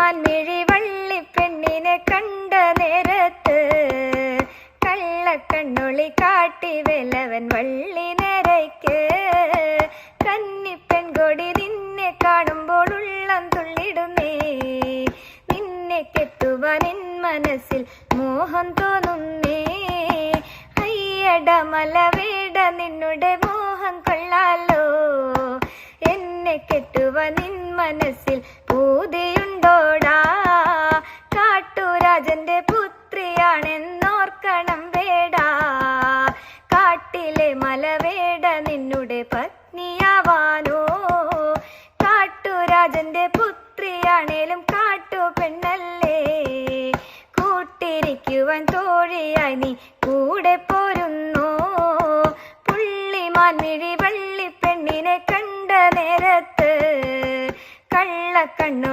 മാൻമിഴി വള്ളിപ്പെണ്ണിനെ കണ്ട നേരത്ത് കള്ളക്കണ്ണൊളി കാട്ടി വേലവൻ വള്ളി നേരയ്ക്ക്. കന്നിപ്പെൺകൊടി നിന്നെ കാണുമ്പോൾ ഉള്ളം തുള്ളിടുന്നേ, നിന്നെ കെട്ടുവാൻ എൻ മനസ്സിൽ മോഹം തോന്നുന്നേ. അയ്യട മലവേട നിന്നുടെ മോഹം കൊള്ളാലോ, എന്നെ കെട്ടുവാൻ നിൻ മനസ്സിൽ പൂതിയുണ്ടോടാ. കാട്ടുരാജന്റെ പുത്രിയാണെന്നോർക്കണം വേടാ, കാട്ടിലെ മലവേട നിന്നുടെ പത്നിയാവാനോ. കാട്ടുരാജന്റെ പുത്രിയാണേലും കാട്ടു പെണ്ണല്ലേ, കൂട്ടിരിക്കുവാൻ തോഴിയായി നീ കൂടെ പോരുന്നോ. പുള്ളിമാൻമിഴി വള്ളിപ്പെണ്ണിനെ കണ്ട നേരത്ത് കള്ളക്കണ്ണൊളി